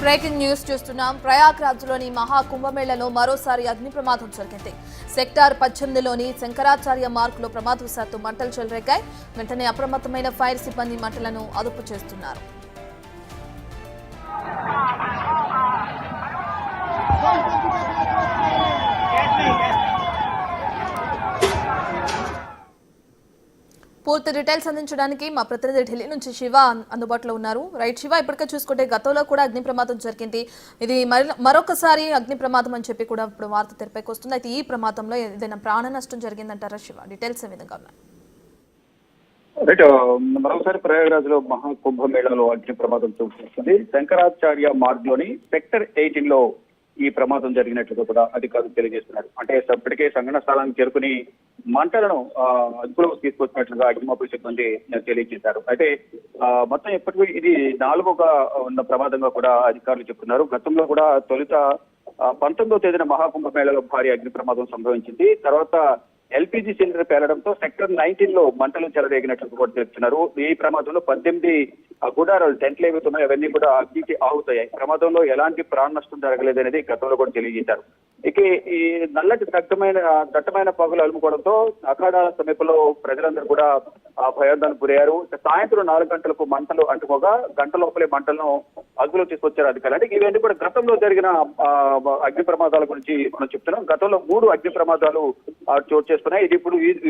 Breaking news చూస్తున్నాం. ప్రయాగ్రాజ్లోని మహాకుంభమేళలో మరోసారి అగ్ని ప్రమాదం జరిగింది. సెక్టార్ 18లోని శంకరాచార్య మార్గ్లో ప్రమాదవశాత్తు మంటలు చెలరేగాయి. వెంటనే అప్రమత్తమైన ఫైర్ సిబ్బంది మంటలను అదుపు చేస్తున్నారు. పూర్తి డీటెయిల్స్ అందించడానికి మా ప్రతినిధి ఢిల్లీ నుంచి శివ అందుబాటులో ఉన్నారు. రైట్ శివ, ఇప్పటికే చూసుకుంటే గతంలో కూడా అగ్ని ప్రమాదం జరిగింది. ఇది మరొకసారి అగ్ని ప్రమాదం అని చెప్పి కూడా ఇప్పుడు వార్త తెరపైకి వస్తుంది. అయితే ఈ ప్రమాదంలో ఏదైనా ప్రాణ నష్టం జరిగిందంటారా శివ? డీటెయిల్స్ ఏ విధంగా ఉన్నాయి? రైట్, మరోసారి ప్రయాగరాజ్ లో మహాకుంభమేళలో అగ్ని ప్రమాదం చూస్తుంది. శంకరాచార్య మార్గ్ లోని సెక్టర్ 18 లో ఈ ప్రమాదం జరిగినట్లుగా కూడా అధికారులు తెలియజేస్తున్నారు. అంటే ఇప్పటికే సంఘటన స్థలానికి చేరుకుని మంటలను అదుపులోకి తీసుకొచ్చినట్లుగా అగ్నిమాపక సిబ్బంది తెలియజేశారు. అయితే మొత్తం ఇప్పటికీ ఇది 4వ ఉన్న ప్రమాదంగా కూడా అధికారులు చెప్తున్నారు. గతంలో కూడా తొలుత 19వ తేదీన మహాకుంభమేళలో భారీ అగ్ని ప్రమాదం సంభవించింది. తర్వాత ఎల్పీజీ సిలిండర్ పేలడంతో సెక్టర్ 19 లో మంటలు చెలరేగినట్లు కూడా తెలుస్తున్నారు. ఈ ప్రమాదంలో 18 గుడారాలు టెంట్లు ఏవైతున్నాయి అవన్నీ కూడా అగ్నికి ఆహుతయ్యాయి. ప్రమాదంలో ఎలాంటి ప్రాణ నష్టం జరగలేదనేది గతంలో కూడా తెలియజేశారు. ఇక ఈ నల్లటి దట్టమైన పగులు అలుముకోవడంతో అఖాడాల సమీపంలో ప్రజలందరూ కూడా భయాందోళనకు గురయ్యారు. సాయంత్రం 4 గంటలకు మంటలు అంటుకోగా గంట లోపలే మంటలను అదుపులో తీసుకొచ్చారు అధికారులు. అంటే ఇవన్నీ కూడా గతంలో జరిగిన అగ్ని ప్రమాదాల గురించి మనం చెప్తున్నాం. గతంలో 3 అగ్ని ప్రమాదాలు చోటు చేసుకున్నాయి. ఇది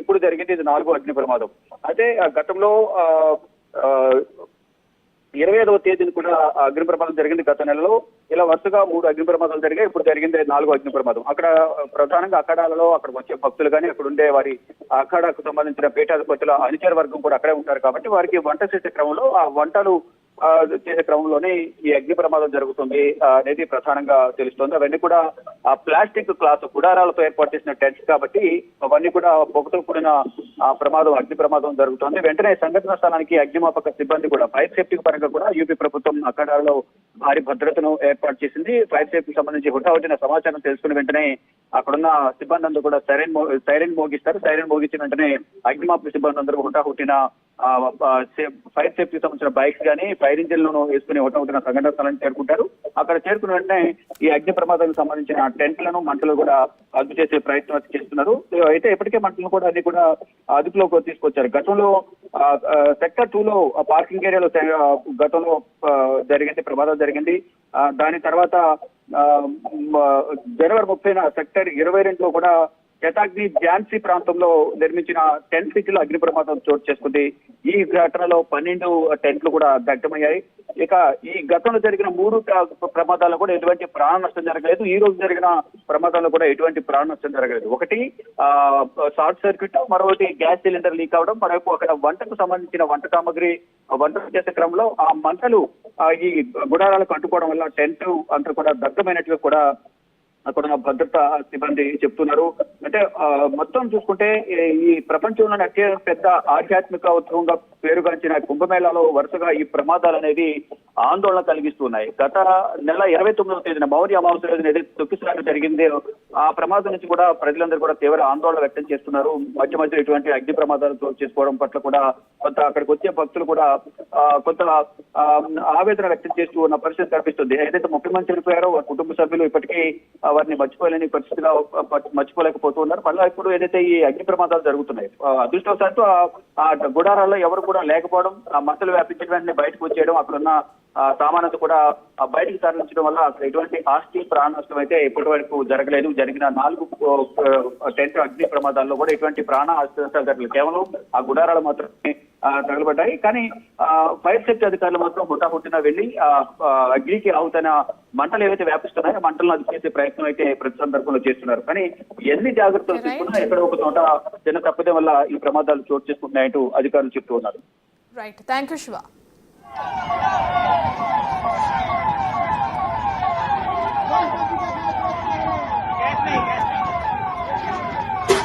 ఇప్పుడు జరిగింది, ఇది 4వ అగ్ని ప్రమాదం. అయితే గతంలో 25వ తేదీని కూడా అగ్ని ప్రమాదం జరిగింది గత నెలలో. ఇలా వరుసగా 3 అగ్ని ప్రమాదాలు జరిగాయి. ఇప్పుడు జరిగింది 4వ అగ్ని ప్రమాదం. అక్కడ ప్రధానంగా అఖాడాలలో అక్కడికి వచ్చే భక్తులు కానీ అక్కడ ఉండే వారి అఖాడాకు సంబంధించిన పీఠాధిపతుల అనుచర వర్గం కూడా అక్కడే ఉంటారు కాబట్టి వారికి వంట చేసే క్రమంలో ఆ వంటలు చేసే క్రమంలోనే ఈ అగ్ని ప్రమాదం జరుగుతుంది అనేది ప్రధానంగా తెలుస్తోంది. అవన్నీ కూడా ప్లాస్టిక్ క్లాత్ గుడారాలతో ఏర్పాటు చేసిన టెంట్స్ కాబట్టి అవన్నీ కూడా పొగతో కూడిన అగ్ని ప్రమాదం జరుగుతోంది. వెంటనే సంఘటన స్థలానికి అగ్నిమాపక సిబ్బంది కూడా ఫైర్ సేఫ్టీ పరంగా కూడా యూపీ ప్రభుత్వం అఖాడాలలో భారీ భద్రతను ఏర్పాటు చేసింది. ఫైర్ సేఫ్టీకి సంబంధించి హుటాహుటిన సమాచారం తెలుసుకుని వెంటనే అక్కడున్న సిబ్బంది అందరూ కూడా సైరన్ మోగిస్తారు. సైరన్ మోగించిన వెంటనే అగ్నిమాపక సిబ్బంది అందరూ హుటాహుటిన ఫైర్ సేఫ్టీకి సంబంధించిన బైక్స్ కానీ ఫైర్ ఇంజిన్ లను వేసుకుని హుటాహుటిన సంఘటన స్థలానికి చేరుకుంటారు. అక్కడ చేరుకున్న వెంటనే ఈ అగ్ని ప్రమాదానికి సంబంధించిన టెంట్లను మంటలు కూడా అదుపు చేసే ప్రయత్నం చేస్తున్నారు. అయితే ఇప్పటికే మంటలను కూడా అన్ని కూడా అదుపులోకి తీసుకొచ్చారు. గతంలో సెక్టర్ 2 లో పార్కింగ్ ఏరియాలో గతంలో ప్రమాదం జరిగింది. దాని తర్వాత జనవరి 30న సెక్టర్ 22లో కూడా శతాగ్ని ఝాన్సీ ప్రాంతంలో నిర్మించిన టెంట్ సిటీలో అగ్ని ప్రమాదం చోటు చేసుకుంది. ఈ ఘటనలో 12 టెంట్లు కూడా దగ్ధమయ్యాయి. ఇక ఈ గతంలో జరిగిన 3 ప్రమాదాల్లో కూడా ఎటువంటి ప్రాణ నష్టం జరగలేదు. ఈ రోజు జరిగిన ప్రమాదాల్లో కూడా ఎటువంటి ప్రాణ నష్టం జరగలేదు. ఒకటి షార్ట్ సర్క్యూట్, మరొకటి గ్యాస్ సిలిండర్ లీక్ అవడం, మరొక అక్కడ వంటకు సంబంధించిన వంట సామాగ్రి వంట చేసే క్రమంలో ఆ మంటలు ఈ గుడారాలకు అంటుకోవడం వల్ల టెంట్ అంతా కూడా దగ్ధమైనట్లు కూడా అక్కడ భద్రతా సిబ్బంది చెప్తున్నారు. అంటే మొత్తం చూసుకుంటే ఈ ప్రపంచంలోని అత్యంత పెద్ద ఆధ్యాత్మిక ఉత్సవంగా పేరుగాంచిన కుంభమేళాలో వరుసగా ఈ ప్రమాదాలు అనేది ఆందోళన కలిగిస్తున్నాయి. గత నెల 29వ తేదీన మౌర్య అమావాస్య రోజున ఏదైతే తొక్కిసలాట జరిగింది ఆ ప్రమాదం నుంచి కూడా ప్రజలందరూ కూడా తీవ్ర ఆందోళన వ్యక్తం చేస్తున్నారు. మధ్య ఇటువంటి అగ్ని ప్రమాదాలు చోటు చేసుకోవడం పట్ల కూడా కొంత అక్కడికి వచ్చే భక్తులు కూడా కొంత ఆవేదన వ్యక్తం చేస్తూ ఉన్న పరిస్థితి కనిపిస్తుంది. ఏదైతే 30 మంది చనిపోయారో కుటుంబ సభ్యులు ఇప్పటికీ వారిని మర్చిపోలేని పరిస్థితిగా మర్చిపోలేకపోతున్నారు. మళ్ళీ ఇప్పుడు ఏదైతే ఈ అగ్ని ప్రమాదాలు జరుగుతున్నాయి, అదృష్టవశాత్తు ఆ గుడారాల్లో ఎవరు కూడా లేకపోవడం, ఆ మంటలు వ్యాపించడం వెంటనే బయటకు వచ్చేయడం, అక్కడున్న సామాన్యత కూడా బయటికి తరలించడం వల్ల అక్కడ ఎటువంటి ఆస్తి ప్రాణ నష్టం అయితే ఇప్పటి వరకు జరగలేదు. జరిగిన 4 టెంట్ అగ్ని ప్రమాదాల్లో కూడా ఎటువంటి ప్రాణ ఆస్తి నష్టాలు జరగలేదు. కేవలం ఆ గుడారాలు మాత్రమే తగలబడ్డాయి. కానీ ఫైర్ సేఫ్టీ అధికారులు మాత్రం హుటాహుటిన వెళ్లి అగ్నికి ఆవుతున్న మంటలు ఏవైతే వ్యాపిస్తున్నాయో మంటలను అదుపు చేసే ప్రయత్నం అయితే ప్రతి సందర్భంలో చేస్తున్నారు. కానీ ఎన్ని జాగ్రత్తలు తీసుకున్నా ఎక్కడో ఒక చోట చిన్న తప్పిదం వల్ల ఈ ప్రమాదాలు చోటు చేసుకుంటున్నాయంటూ అధికారులు చెప్తూ ఉన్నారు. Right, thank you Shiva.